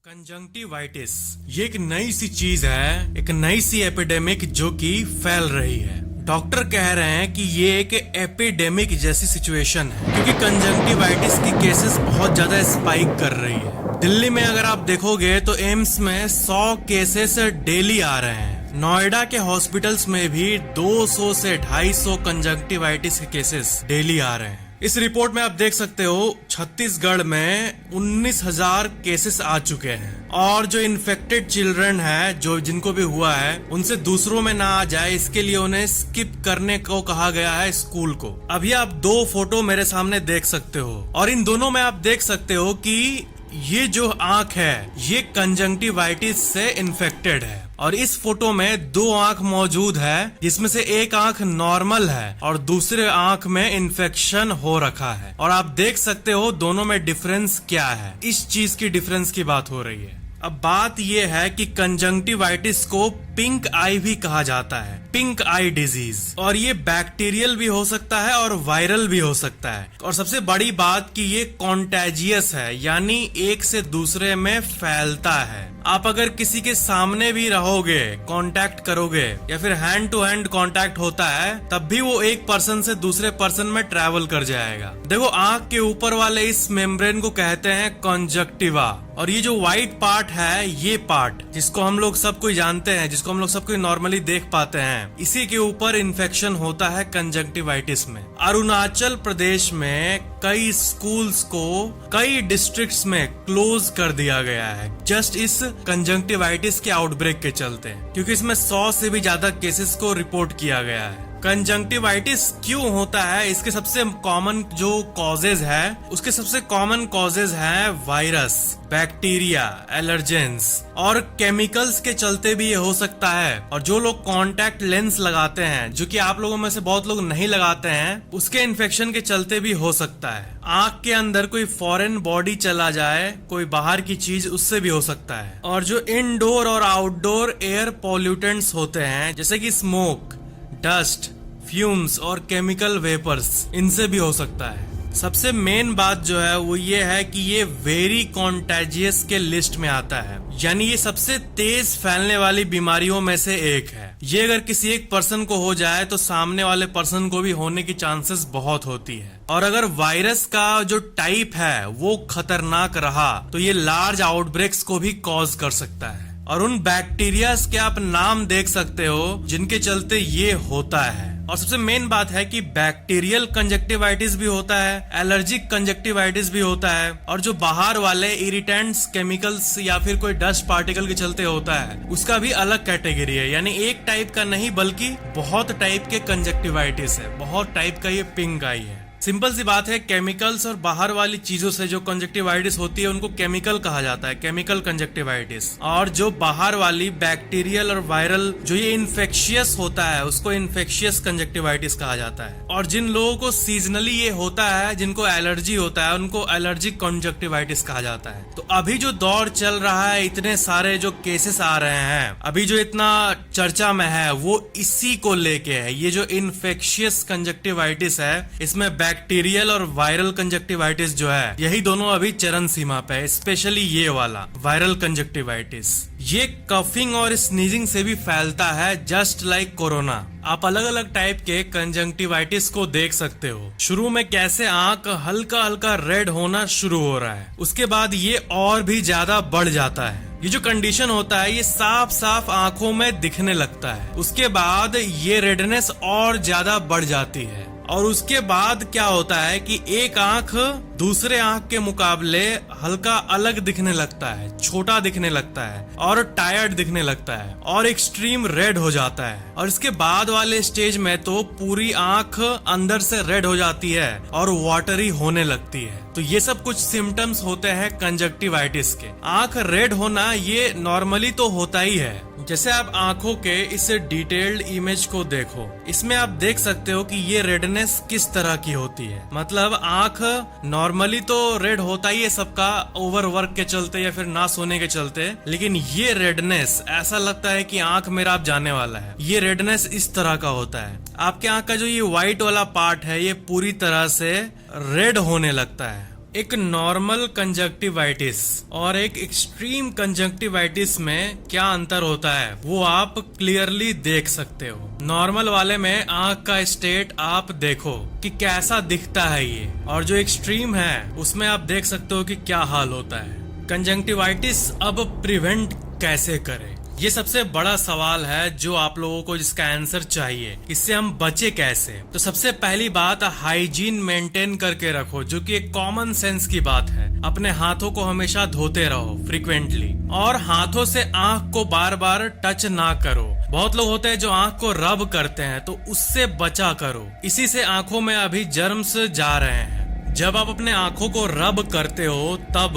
Conjunctivitis ये एक नई सी चीज है, एक नई सी एपिडेमिक जो कि फैल रही है। डॉक्टर कह रहे हैं कि ये एक एपिडेमिक जैसी सिचुएशन है क्योंकि कंजंक्टिवाइटिस की केसेस बहुत ज्यादा स्पाइक कर रही है। दिल्ली में अगर आप देखोगे तो एम्स में 100 केसेस डेली आ रहे हैं। नोएडा के हॉस्पिटल्स में भी 200 से 250 कंजंक्टिवाइटिस के केसेस डेली आ रहे हैं। इस रिपोर्ट में आप देख सकते हो छत्तीसगढ़ में 19,000 केसेस आ चुके हैं और जो इन्फेक्टेड चिल्ड्रन है, जो जिनको भी हुआ है, उनसे दूसरों में ना आ जाए इसके लिए उन्हें स्किप करने को कहा गया है स्कूल को। अभी आप 2 फोटो मेरे सामने देख सकते हो और इन दोनों में आप देख सकते हो कि ये जो आंख है ये कंजंक्टिवाइटिस से इन्फेक्टेड है और इस फोटो में 2 आंख मौजूद है जिसमें से एक आंख नॉर्मल है और दूसरे आंख में इन्फेक्शन हो रखा है। और आप देख सकते हो दोनों में डिफरेंस क्या है। इस चीज की डिफरेंस की बात हो रही है। अब बात यह है कि कंजंक्टिवाइटिस को पिंक आई भी कहा जाता है, पिंक आई डिजीज, और ये बैक्टीरियल भी हो सकता है और वायरल भी हो सकता है। और सबसे बड़ी बात कि ये कॉन्टेजियस है, यानी एक से दूसरे में फैलता है। आप अगर किसी के सामने भी रहोगे, कांटेक्ट करोगे या फिर हैंड टू हैंड कांटेक्ट होता है, तब भी वो एक पर्सन से दूसरे पर्सन में ट्रैवल कर जाएगा। देखो, आंख के ऊपर वाले इस मेम्ब्रेन को कहते हैं कंजक्टिवा, और ये जो व्हाइट पार्ट है, ये पार्ट जिसको हम लोग सब कोई जानते हैं, जिसको हम लोग सब कोई नॉर्मली देख पाते हैं, इसी के ऊपर इन्फेक्शन होता है कंजक्टिवाइटिस में। अरुणाचल प्रदेश में कई स्कूल्स को कई डिस्ट्रिक्ट्स में क्लोज कर दिया गया है जस्ट इस कंजंक्टिवाइटिस के आउटब्रेक के चलते, क्योंकि इसमें 100 से भी ज्यादा केसेस को रिपोर्ट किया गया है। कंजंक्टिवाइटिस क्यों होता है? इसके सबसे कॉमन जो कॉजेज है, उसके सबसे कॉमन कॉजेज हैं वायरस, बैक्टीरिया, एलर्जेंस और केमिकल्स के चलते भी ये हो सकता है। और जो लोग कॉन्टैक्ट लेंस लगाते हैं, जो कि आप लोगों में से बहुत लोग नहीं लगाते हैं, उसके इन्फेक्शन के चलते भी हो सकता है। आंख के अंदर कोई फॉरेन बॉडी चला जाए, कोई बाहर की चीज, उससे भी हो सकता है। और जो इनडोर और आउटडोर एयर पॉल्यूटेंट्स होते हैं, जैसे कि स्मोक, डस्ट, फ्यूम्स और केमिकल वेपर्स, इनसे भी हो सकता है। सबसे मेन बात जो है वो ये है कि ये वेरी कॉन्टेजियस के लिस्ट में आता है, यानी ये सबसे तेज फैलने वाली बीमारियों में से एक है। ये अगर किसी एक पर्सन को हो जाए तो सामने वाले पर्सन को भी होने की चांसेस बहुत होती है। और अगर वायरस का जो टाइप है वो खतरनाक रहा तो ये लार्ज आउटब्रेक्स को भी कॉज कर सकता है। और उन बैक्टीरियाज के आप नाम देख सकते हो जिनके चलते ये होता है। और सबसे मेन बात है कि बैक्टीरियल कंजक्टिवाइटिस भी होता है, एलर्जिक कंजक्टिवाइटिस भी होता है, और जो बाहर वाले इरिटेंट्स, केमिकल्स या फिर कोई डस्ट पार्टिकल के चलते होता है, उसका भी अलग कैटेगरी है। यानी एक टाइप का नहीं बल्कि बहुत टाइप के कंजक्टिवाइटिस है, बहुत टाइप का ये पिंक आई है। सिंपल सी बात है, केमिकल्स और बाहर वाली चीजों से जो कंजक्टिवाइटिस होती है उनको केमिकल कहा जाता है, केमिकल कंजक्टिवाइटिस। और जो बाहर वाली बैक्टीरियल और वायरल जो ये इन्फेक्शियस होता है उसको इन्फेक्शियस कंजक्टिवाइटिस कहा जाता है। और जिन लोगों को सीजनली ये होता है, जिनको एलर्जी होता है, उनको एलर्जिक कंजक्टिवाइटिस कहा जाता है। तो अभी जो दौर चल रहा है, इतने सारे जो केसेस आ रहे हैं, अभी जो इतना चर्चा में है, वो इसी को लेके है। ये जो इन्फेक्शियस कंजक्टिवाइटिस है, इसमें बैक्टीरियल और वायरल कंजक्टिवाइटिस जो है, यही दोनों अभी चरम सीमा पे है। स्पेशली ये वाला वायरल कंजक्टिवाइटिस, ये कफिंग और स्नीजिंग से भी फैलता है, जस्ट लाइक कोरोना। आप अलग अलग टाइप के कंजंक्टिवाइटिस को देख सकते हो। शुरू में कैसे आंख हल्का हल्का रेड होना शुरू हो रहा है, उसके बाद ये और भी ज्यादा बढ़ जाता है। ये जो कंडीशन होता है ये साफ साफ आंखों में दिखने लगता है। उसके बाद ये रेडनेस और ज्यादा बढ़ जाती है। और उसके बाद क्या होता है कि एक आंख दूसरे आंख के मुकाबले हल्का अलग दिखने लगता है, छोटा दिखने लगता है और टायर्ड दिखने लगता है और एक्सट्रीम रेड हो जाता है। और इसके बाद वाले स्टेज में तो पूरी आंख अंदर से रेड हो जाती है और वाटरी होने लगती है। तो ये सब कुछ सिम्टम्स होते हैं कंजक्टिवाइटिस के। आंख रेड होना ये नॉर्मली तो होता ही है। जैसे आप आंखों के इस डिटेल्ड इमेज को देखो, इसमें आप देख सकते हो कि ये रेडनेस किस तरह की होती है। मतलब आंख नॉर्मली तो रेड होता ही है सबका, ओवरवर्क के चलते या फिर ना सोने के चलते, लेकिन ये रेडनेस ऐसा लगता है कि आंख मेरा अब जाने वाला है। ये रेडनेस इस तरह का होता है। आपके आंख का जो ये व्हाइट वाला पार्ट है ये पूरी तरह से रेड होने लगता है एक नॉर्मल कंजक्टिवाइटिस और एक एक्सट्रीम कंजक्टिवाइटिस में क्या अंतर होता है वो आप क्लियरली देख सकते हो। नॉर्मल वाले में आंख का स्टेट आप देखो कि कैसा दिखता है ये, और जो एक्सट्रीम है उसमें आप देख सकते हो कि क्या हाल होता है। कंजक्टिवाइटिस अब प्रिवेंट कैसे करें, ये सबसे बड़ा सवाल है जो आप लोगों को जिसका आंसर चाहिए। इससे हम बचे कैसे? तो सबसे पहली बात, हाइजीन मेंटेन करके रखो, जो कि एक कॉमन सेंस की बात है। अपने हाथों को हमेशा धोते रहो फ्रीक्वेंटली, और हाथों से आंख को बार बार टच ना करो। बहुत लोग होते हैं जो आंख को रब करते हैं, तो उससे बचा करो। इसी से आंखों में अभी जर्म्स जा रहे हैं। जब आप अपने आंखों को रब करते हो तब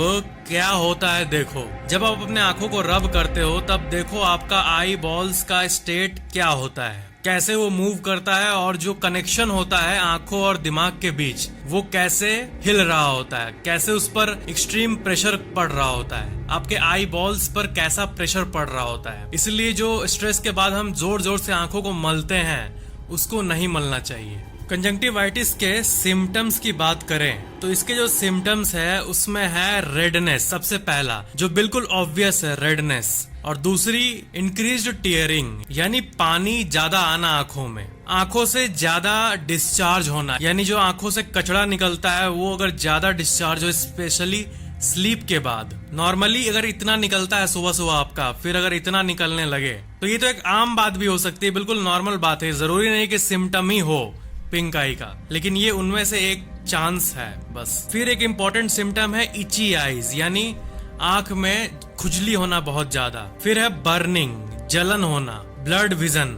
क्या होता है देखो। जब आप अपने आंखों को रब करते हो तब देखो आपका आई बॉल्स का स्टेट क्या होता है, कैसे वो मूव करता है, और जो कनेक्शन होता है आंखों और दिमाग के बीच वो कैसे हिल रहा होता है, कैसे उस पर एक्सट्रीम प्रेशर पड़ रहा होता है, आपके आई बॉल्स पर कैसा प्रेशर पड़ रहा होता है। इसलिए जो स्ट्रेस के बाद हम जोर जोर से आंखों को मलते हैं उसको नहीं मलना चाहिए। कंजंक्टिवाइटिस के सिम्टम्स की बात करें तो इसके जो सिम्टम्स है उसमें है रेडनेस, सबसे पहला जो बिल्कुल ऑब्वियस है रेडनेस, और दूसरी इंक्रीज्ड टीयरिंग यानी पानी ज्यादा आना आंखों में, आंखों से ज्यादा डिस्चार्ज होना, यानी जो आंखों से कचरा निकलता है वो अगर ज्यादा डिस्चार्ज हो, स्पेशली स्लीप के बाद। नॉर्मली अगर इतना निकलता है सुबह सुबह आपका, फिर अगर इतना निकलने लगे तो ये तो एक आम बात भी हो सकती है, बिल्कुल नॉर्मल बात है। जरूरी नहीं कि सिम्टम ही हो पिंक आई का, लेकिन ये उनमें से एक चांस है बस। फिर एक इम्पोर्टेंट सिम्टम है इची आईज, यानी आंख में खुजली होना बहुत ज्यादा। फिर है बर्निंग, जलन होना, ब्लड विजन,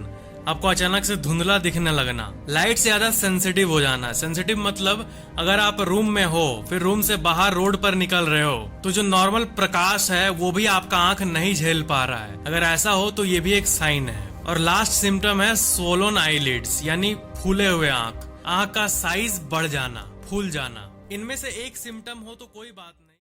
आपको अचानक से धुंधला दिखने लगना, लाइट से ज्यादा सेंसिटिव हो जाना। सेंसिटिव मतलब अगर आप रूम में हो फिर रूम से बाहर रोड पर निकल रहे हो तो जो नॉर्मल प्रकाश है वो भी आपका आंख नहीं झेल पा रहा है, अगर ऐसा हो तो ये भी एक साइन है। और लास्ट सिम्टम है स्वोलन आईलिड्स, यानी फूले हुए आंख, आंख का साइज बढ़ जाना, फूल जाना। इनमें से एक सिम्टम हो तो कोई बात नहीं।